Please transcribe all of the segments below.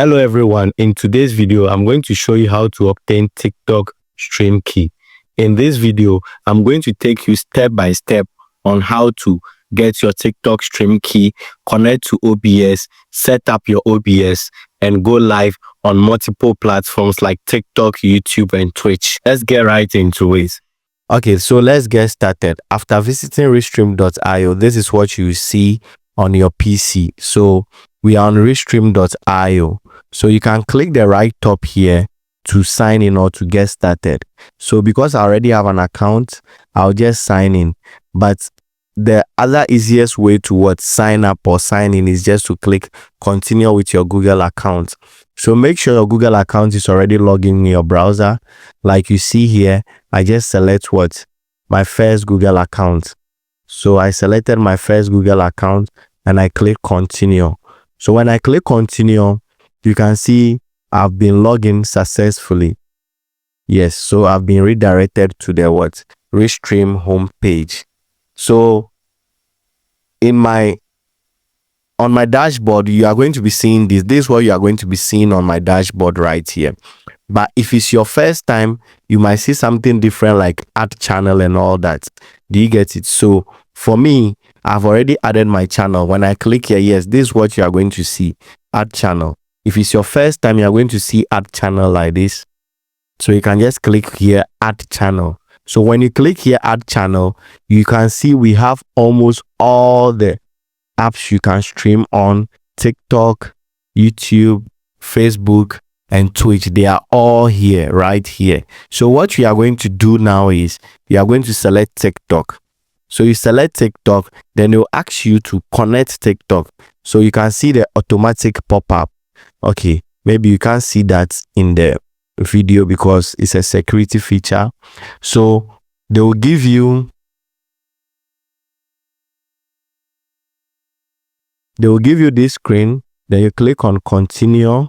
Hello everyone, in today's video I'm going to show you how to obtain TikTok stream key. In this video I'm going to take you step by step on how to get your TikTok stream key, connect to OBS, set up your OBS and go live on multiple platforms like TikTok, YouTube and Twitch. Let's get right into it. Okay, so let's get started. After visiting Restream.io, this is what you see on your PC. So we are on Restream.io. So you can click the right top here to sign in or to get started. So because I already have an account, I'll just sign in. But the other easiest way to sign up or sign in is just to click continue with your Google account. So make sure your Google account is already logged in your browser. Like you see here, I just select my first Google account. So I selected my first Google account and I click continue. So when I click continue, you can see I've been logged in successfully. Yes, so I've been redirected to the Restream homepage. So on my dashboard, you are going to be seeing this. This is what you are going to be seeing on my dashboard right here. But if it's your first time, you might see something different like add channel and all that. Do you get it? So for me, I've already added my channel. When I click here, yes, this is what you are going to see, add channel. If it's your first time, you're going to see add channel like this. So you can just click here, add channel. So when you click here, add channel, you can see we have almost all the apps you can stream on: TikTok, YouTube, Facebook, and Twitch. They are all here, right here. So what we are going to do now is you are going to select TikTok. So you select TikTok, then it will ask you to connect TikTok. So you can see the automatic pop-up. Okay, maybe you can't see that in the video because it's a security feature. So they will give you this screen. Then you click on continue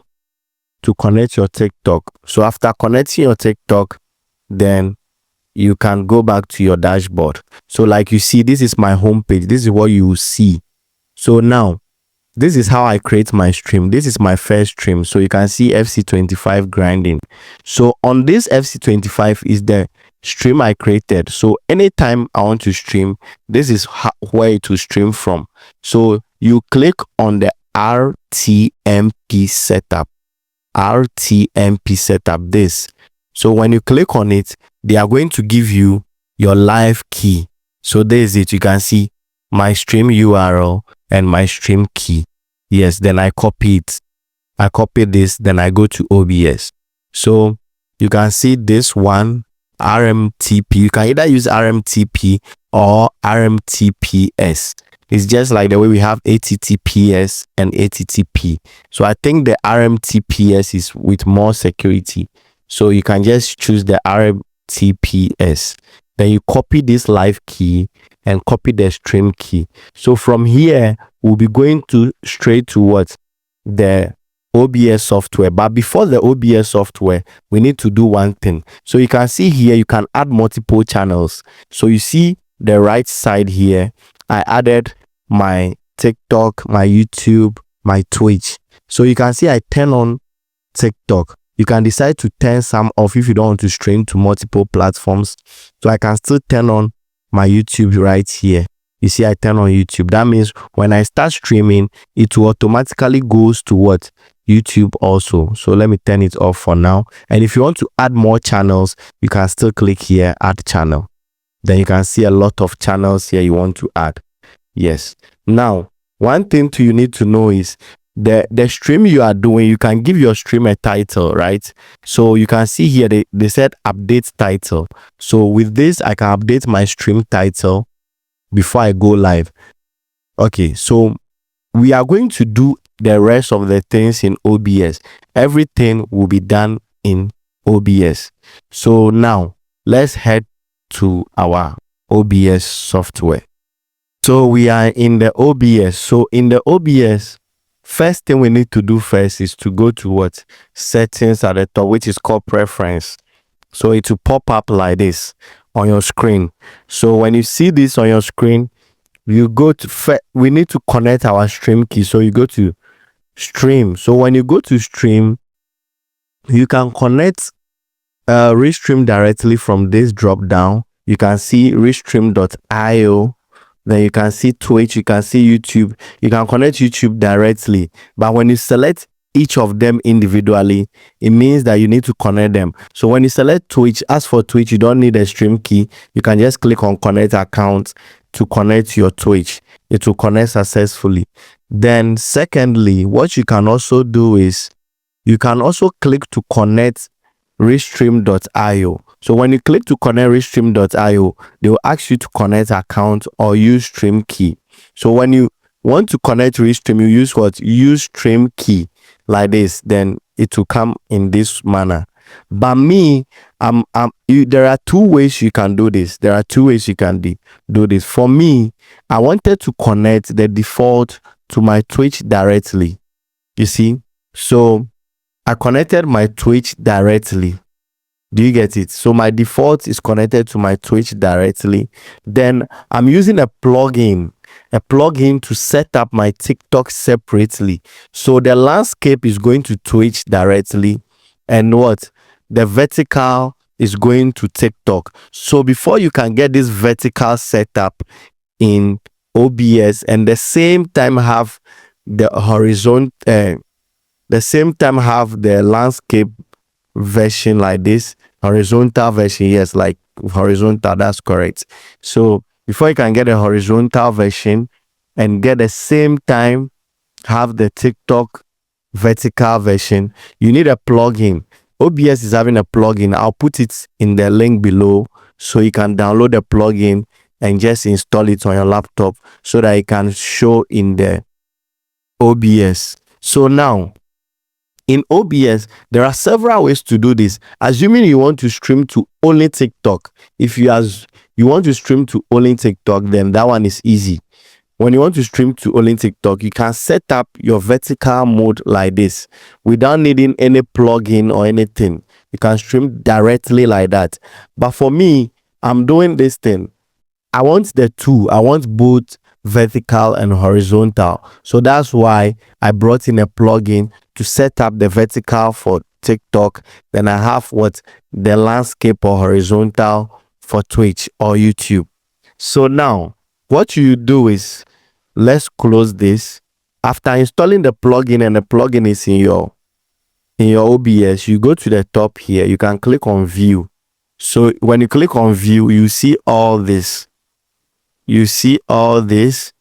to connect your TikTok. So after connecting your TikTok, then you can go back to your dashboard. So like you see, this is my homepage. This is what you will see. So now this is how I create my stream. This is my first stream. So you can see FC25 grinding. So on this FC25 is the stream I created. So anytime I want to stream, this is where it will stream from. So you click on the RTMP setup. RTMP setup, this. So when you click on it, they are going to give you your live key. So there is it. You can see my stream URL and my stream key. Yes, then I copy it. I copy this, then I go to OBS. So you can see this one, RMTP. You can either use RMTP or RMTPS. It's just like the way we have HTTPS and HTTP. So I think the RMTPS is with more security. So you can just choose the RMTPS. Then you copy this live key and copy the stream key. So from here, we'll be going straight to the OBS software. But before the OBS software, we need to do one thing. So you can see here, you can add multiple channels. So you see the right side here, I added my TikTok, my YouTube, my Twitch. So you can see I turn on TikTok. You can decide to turn some off if you don't want to stream to multiple platforms. So I can still turn on my YouTube right here. You see I turn on YouTube. That means when I start streaming, it will automatically goes to YouTube also. So let me turn it off for now. And if you want to add more channels, you can still click here, add channel. Then you can see a lot of channels here you want to add. Yes. Now, one thing you need to know is the stream you are doing, you can give your stream a title, right? So you can see here they said update title. So with this, I can update my stream title before I go live. Okay, so we are going to do the rest of the things in OBS. Everything will be done in OBS. So now let's head to our OBS software. So we are in the OBS. So in the OBS, first thing we need to do first is to go to settings at the top, which is called preference. So it will pop up like this on your screen. So when you see this on your screen, you go to we need to connect our stream key. So you go to stream. So when you go to stream, you can connect Restream directly from this drop down. You can see restream.io. Then you can see Twitch, you can see YouTube. You can connect YouTube directly. But when you select each of them individually, it means that you need to connect them. So when you select Twitch, as for Twitch, you don't need a stream key. You can just click on connect account to connect your Twitch. It will connect successfully. Then secondly, what you can also do is you can also click to connect Restream.io. So when you click to connect Restream.io, they will ask you to connect account or use stream key. So when you want to connect Restream, you use what? Use stream key like this. Then it will come in this manner. But me, there are two ways you can do this. There are two ways you can do this. For me, I wanted to connect the default to my Twitch directly. You see? So I connected my Twitch directly. Do you get it? So my default is connected to my Twitch directly. Then I'm using a plugin to set up my TikTok separately. So the landscape is going to Twitch directly, and what? The vertical is going to TikTok. So before you can get this vertical setup in OBS and the same time have the horizontal, the same time have the landscape version like this, horizontal version, yes, like horizontal, that's correct. So before you can get a horizontal version and get the same time have the TikTok vertical version, you need a plugin. OBS is having a plugin. I'll put it in the link below so you can download the plugin and just install it on your laptop so that it can show in the OBS. So now in OBS, there are several ways to do this. Assuming you want to stream to only TikTok. If you want to stream to only TikTok, then that one is easy. When you want to stream to only TikTok, you can set up your vertical mode like this without needing any plugin or anything. You can stream directly like that. But for me, I'm doing this thing. I want the two. I want both vertical and horizontal. So that's why I brought in a plugin to set up the vertical for TikTok. Then I have what? The landscape or horizontal for Twitch or YouTube. So now what you do is, let's close this. After installing the plugin and the plugin is in your OBS, you go to the top here. You can click on view. So when you click on view, you see all this. You see all this,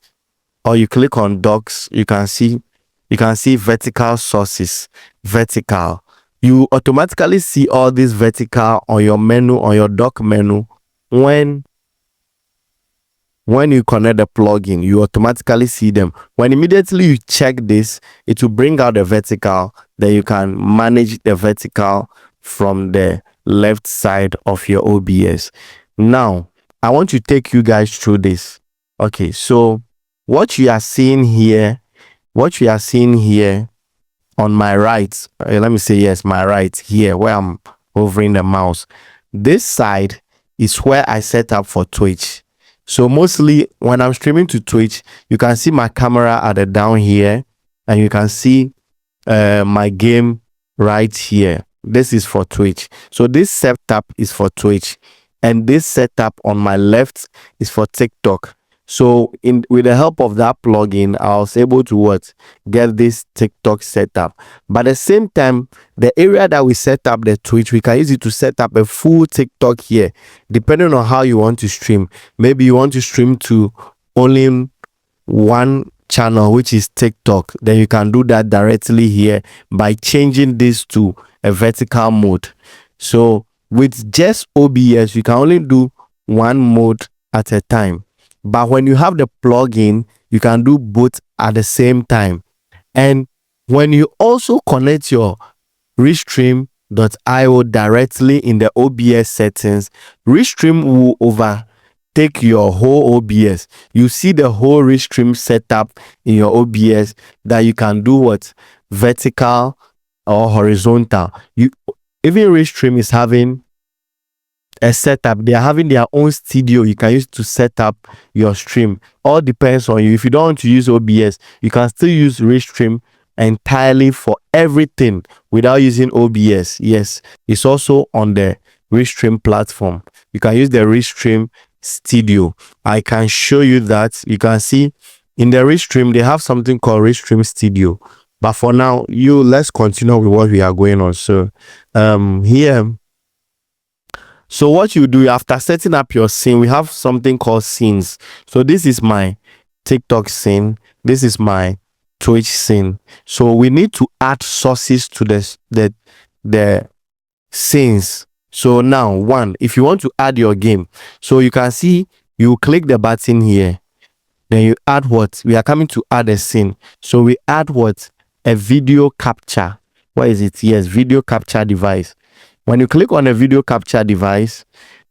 or you click on docs, you can see vertical sources, vertical. You automatically see all this vertical on your menu, on your dock menu. When you connect the plugin, you automatically see them. When immediately you check this, it will bring out the vertical. Then you can manage the vertical from the left side of your OBS. Now, I want to take you guys through this. Okay, so what you are seeing here on my right, let me say yes, my right here where I'm hovering the mouse. This side is where I set up for Twitch. So mostly when I'm streaming to Twitch, you can see my camera at the down here, and you can see my game right here. This is for Twitch. So this setup is for Twitch, and this setup on my left is for TikTok. So with the help of that plugin, I was able to get this TikTok setup. But at the same time, the area that we set up the Twitch, we can use it to set up a full TikTok here, depending on how you want to stream. Maybe you want to stream to only one channel, which is TikTok. Then you can do that directly here by changing this to a vertical mode. So with just OBS, you can only do one mode at a time. But when you have the plugin, you can do both at the same time. And when you also connect your Restream.io directly in the OBS settings, Restream will overtake your whole OBS. You see the whole Restream setup in your OBS that you can do what? Vertical or horizontal. Even Restream is having a setup. They are having their own studio you can use to set up your stream. All depends on you. If you don't want to use OBS, you can still use Restream entirely for everything without using OBS. Yes, it's also on the Restream platform. You can use the Restream Studio. I can show you that. You can see in the Restream they have something called Restream Studio. But for now, let's continue with what we are going on. So here, so what you do after setting up your scene, we have something called scenes. So this is my TikTok scene. This is my Twitch scene. So we need to add sources to the scenes. So now, one, if you want to add your game, so you can see, you click the button here. Then you add what? We are coming to add a scene. So we add what? A video capture. What is it? Yes, video capture device. When you click on a video capture device,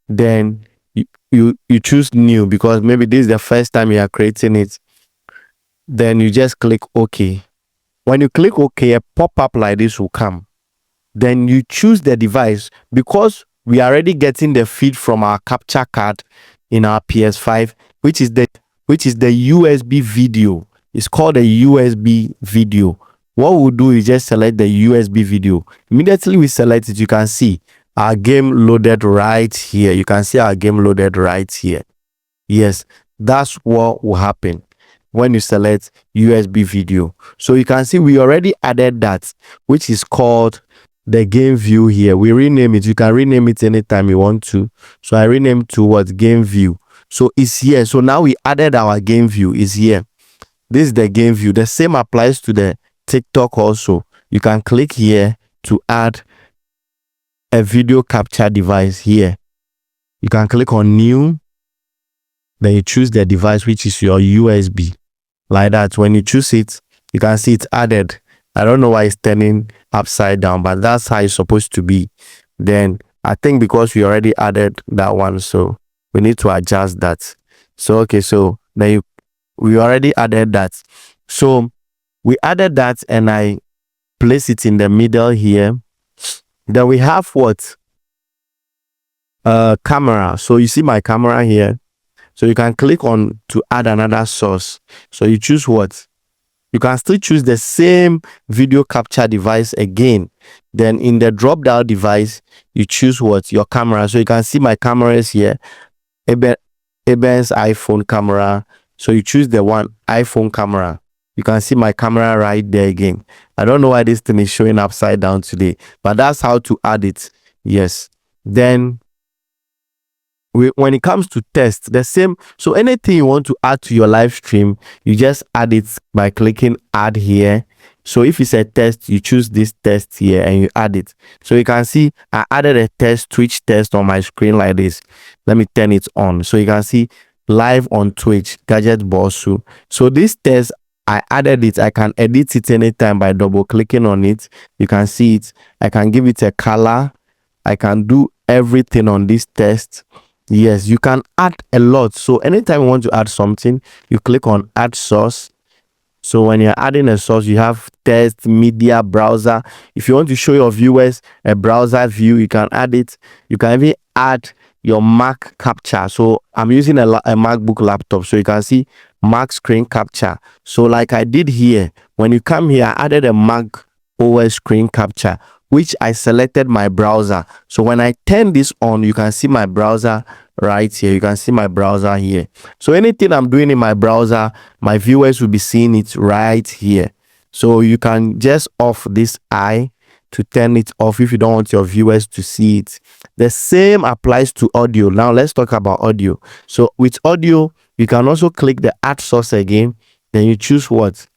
then you choose new, because maybe this is the first time you are creating it. Then you just click OK. When you click OK, a pop-up like this will come. Then you choose the device, because we are already getting the feed from our capture card in our PS5, which is the USB video. It's called a USB video. What we'll do is just select the USB video. Immediately we select it, you can see our game loaded right here. You can see our game loaded right here. Yes, that's what will happen when you select USB video. So you can see we already added that, which is called the game view here. We rename it. You can rename it anytime you want to. So I renamed to what? Game view. So it's here. So now we added our game view. Is here. This is the game view. The same applies to the TikTok also. You can click here to add a video capture device here. You can click on new. Then you choose the device, which is your USB. Like that. When you choose it, you can see it's added. I don't know why it's turning upside down, but that's how it's supposed to be. Then I think because we already added that one, so we need to adjust that. So okay, so then we already added that. So we added that, and I place it in the middle here. Then we have what? Camera. So you see my camera here. So you can click on to add another source. So you choose what? You can still choose the same video capture device again. Then in the drop down device, you choose what? Your camera. So you can see my camera is here. Eben's iPhone camera. So you choose the one iPhone camera. You can see my camera right there again. I don't know why this thing is showing upside down today, but that's how to add it. Yes. Then when it comes to test, the same. So anything you want to add to your live stream, you just add it by clicking add here. So if it's a test, you choose this test here and you add it. So you can see I added a test, Twitch test on my screen like this. Let me turn it on. So you can see live on Twitch, Gadget Bossu. So this test, I added it. I can edit it anytime by double clicking on it. You can see it. I can give it a color. I can do everything on this test. Yes, you can add a lot. So anytime you want to add something, you click on add source. So when you're adding a source, you have test, media, browser. If you want to show your viewers a browser view, you can add it. You can even add your Mac capture. So I'm using a MacBook laptop. So you can see Mac screen capture. So like I did here, when you come here, I added a Mac OS screen capture, which I selected my browser. So when I turn this on, you can see my browser right here. You can see my browser here. So anything I'm doing in my browser, my viewers will be seeing it right here. So you can just off this eye to turn it off if you don't want your viewers to see it. The same applies to audio. Now let's talk about audio. So with audio, you can also click the add source again. Then you choose what?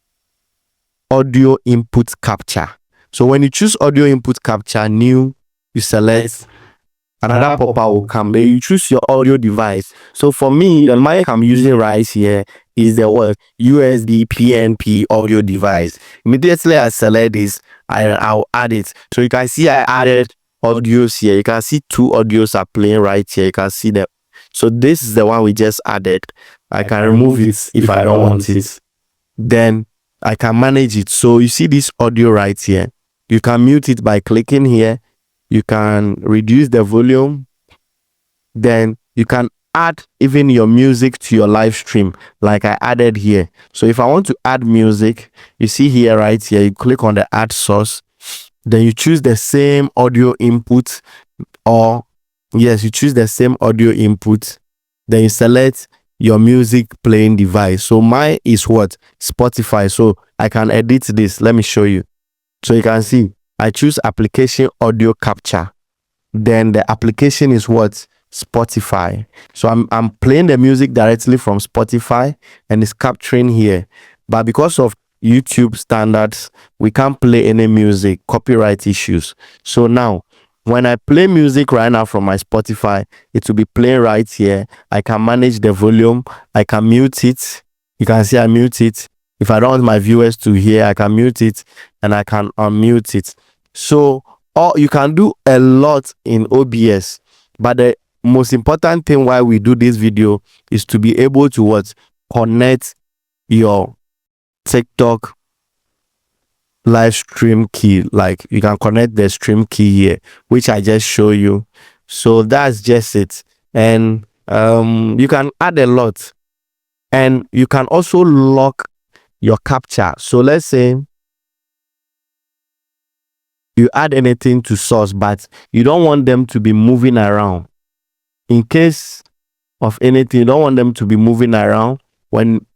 Audio input capture. So when you choose audio input capture, new, you select, another pop-up will come. Then you choose your audio device. So for me, the mic I'm using right here is the what? USB PNP audio device. Immediately I select this, I'll add it. So you can see I added audios here. You can see two audios are playing right here. You can see them. So this is the one we just added. I can remove it if I don't want it. Then I can manage it. So you see this audio right here. You can mute it by clicking here. You can reduce the volume. Then you can add even your music to your live stream like I added here. So if I want to add music, you see here, right here, you click on the add source, then you choose the same audio input, or yes, you choose the same audio input, then you select your music playing device. So mine is what? Spotify. So I can edit this. Let me show you. So you can see I choose application audio capture, then the application is what? Spotify. So I'm playing the music directly from Spotify and it's capturing here. But because of YouTube standards, we can't play any music, copyright issues. So now when I play music right now from my Spotify, it will be playing right here. I can manage the volume, I can mute it. You can see I mute it. If I don't want my viewers to hear, I can mute it and I can unmute it. So you can do a lot in OBS, but the most important thing why we do this video is to be able to what? Connect your TikTok live stream key. Like you can connect the stream key here, which I just show you. So that's just it. And you can add a lot, and you can also lock your capture. So let's say you add anything to source, but you don't want them to be moving around. In case of anything, you don't want them to be moving around. When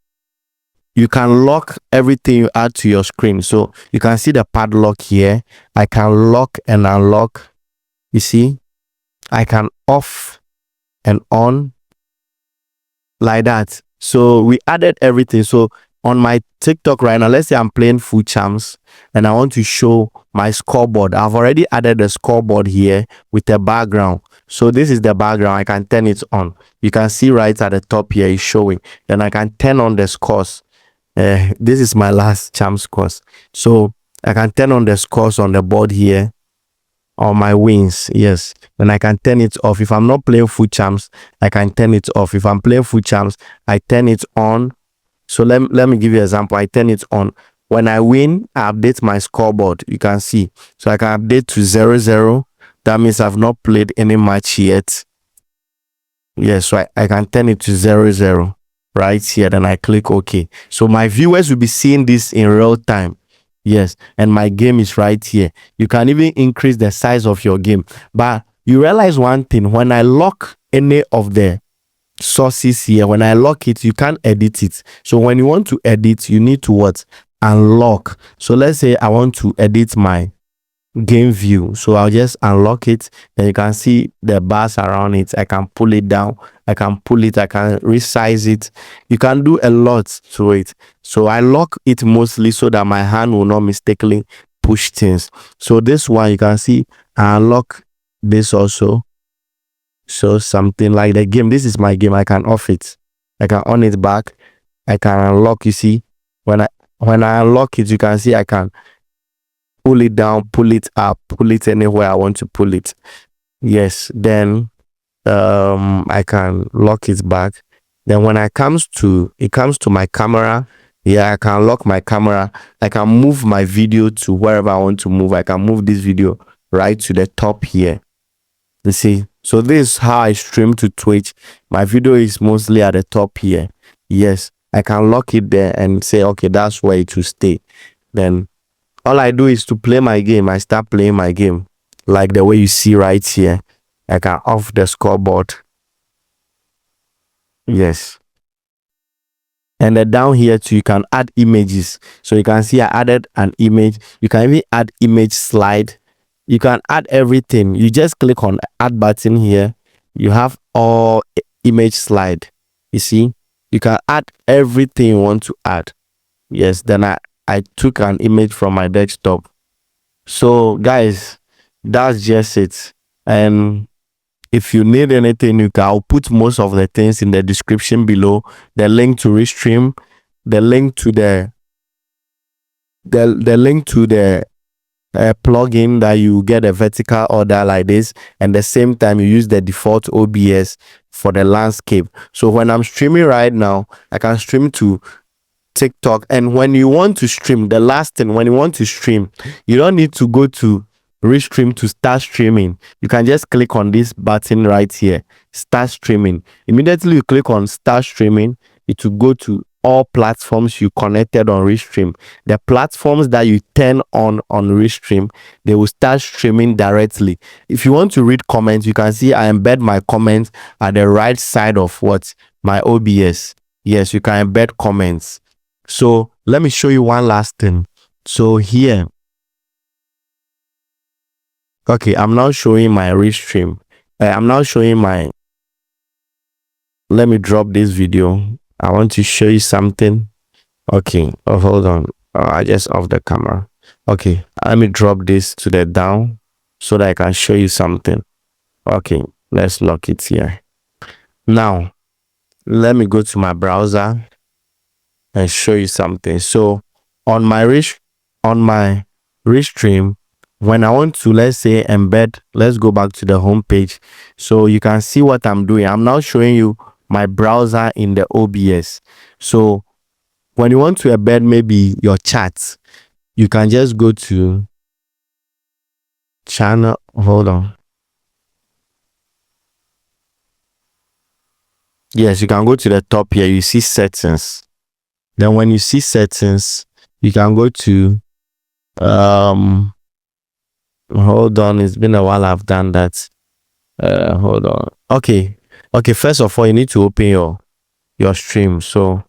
you can lock everything you add to your screen. So you can see the padlock here. I can lock and unlock. You see, I can off and on like that. So we added everything. So on my TikTok right now, let's say I'm playing full champs and I want to show my scoreboard. I've already added the scoreboard here with the background. So this is the background. I can turn it on. You can see right at the top here is showing. Then I can turn on the scores. This is my last champ scores. So I can turn on the scores on the board here, on my wins. Yes. Then I can turn it off. If I'm not playing full champs, I can turn it off. If I'm playing full champs, I turn it on. So let me give you an example. I turn it on. When I win, I update my scoreboard. You can see. So I can update to 0-0. That means I've not played any match yet. Yes, so I can turn it to 0-0 right here. Then I click OK. So my viewers will be seeing this in real time. Yes, and my game is right here. You can even increase the size of your game. But you realize one thing. When I lock any of the sources here, when I lock it, you can't edit it. So when you want to edit, you need to what? Unlock. So let's say I want to edit my game view. So I'll just unlock it, and you can see the bars around it. I can pull it down, I can pull it, I can resize it. You can do a lot to it. So I lock it mostly so that my hand will not mistakenly push things. So this one, you can see I unlock this also. So something like the game. This is my game. I can off it. I can on it back. I can unlock. You see, when I unlock it, you can see I can pull it down, pull it up, pull it anywhere I want to pull it. Yes. Then I can lock it back. Then when it comes to my camera, yeah, I can lock my camera. I can move my video to wherever I want to move. I can move this video right to the top here. You see. So this is how I stream to Twitch. My video is mostly at the top here. Yes, I can lock it there and say, okay, that's where it will stay. Then all I do is to play my game. I start playing my game like the way you see right here. I can off the scoreboard. Yes. And then down here too, you can add images. So you can see I added an image. You can even add image slide. You can add everything. You just click on add button here. You have all image slide. You see, you can add everything you want to add. Yes, then I took an image from my desktop. So guys, that's just it. And if you need anything, I'll put most of the things in the description below. The link to Restream, the link to the plugin that you get a vertical order like this, and the same time you use the default OBS for the landscape. So when I'm streaming right now, I can stream to TikTok. And when you want to stream, the last thing, when you want to stream, you don't need to go to Restream to start streaming, you can just click on this button right here, start streaming. Immediately you click on start streaming, it will go to all platforms you connected on Restream. The platforms that you turn on Restream, they will start streaming directly. If you want to read comments, you can see I embed my comments at the right side of what? My OBS. Yes, you can embed comments. So let me show you one last thing. So here, okay, I'm now showing my Restream. I'm now showing my, let me drop this video. I want to show you something. Okay, oh, hold on. I just off the camera. Okay, let me drop this to the down so that I can show you something. Okay, let's lock it here. Now, let me go to my browser and show you something. So on my Restream, when I want to, let's say, embed, let's go back to the home page so you can see what I'm doing. I'm now showing you my browser in the OBS. So when you want to embed maybe your chats, you can just go to channel. Hold on. Yes, you can go to the top here. You see settings. Then when you see settings, you can go to hold on, it's been a while I've done that. Hold on. Okay, first of all, you need to open your stream. So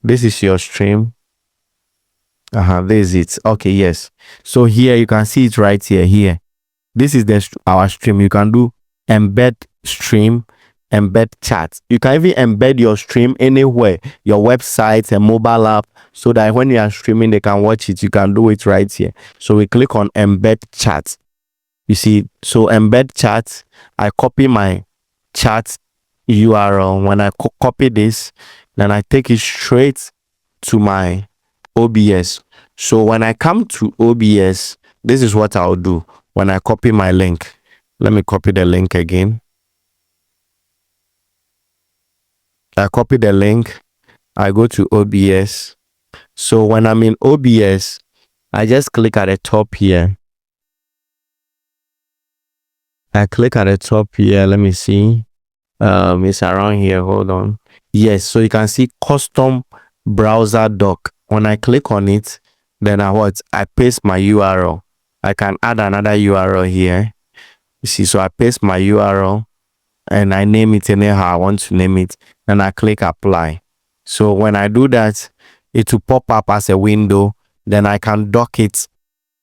this is your stream. This is it. Okay, yes. So here you can see it right here. This is our stream. You can do embed stream, embed chat. You can even embed your stream anywhere, your website, a mobile app, so that when you are streaming, they can watch it. You can do it right here. So we click on embed chat. You see, so embed chat, I copy my chat URL. When I copy this, then I take it straight to my OBS. So when I come to OBS, this is what I'll do. When I copy my link, let me copy the link again. I copy the link, I go to OBS. So when I'm in OBS, I just click at the top here. I click at the top here. Let me see. It's around here. Hold on. Yes, so you can see custom browser dock. When I click on it, then I paste my URL. I can add another URL here. You see, so I paste my URL and I name it anyhow I want to name it. And I click apply. So when I do that, it will pop up as a window. Then I can dock it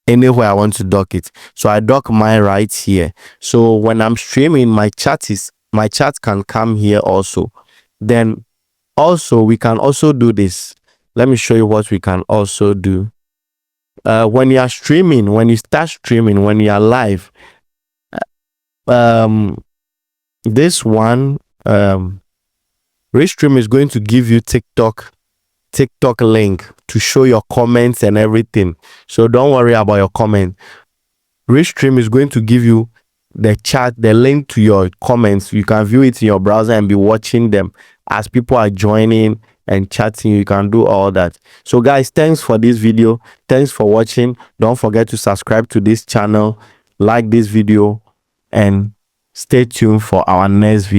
anywhere I want to dock it. So I dock mine right here. So when I'm streaming, my chat can come here also. Then also we can also do this. Let me show you what we can also do. When you are streaming, when you start streaming, when you are live, this one, Restream is going to give you TikTok link to show your comments and everything. So don't worry about your comment. Restream is going to give you the chat, the link to your comments. You can view it in your browser and be watching them as people are joining and chatting. You can do all that. So guys, thanks for this video. Thanks for watching. Don't forget to subscribe to this channel, like this video, and stay tuned for our next video.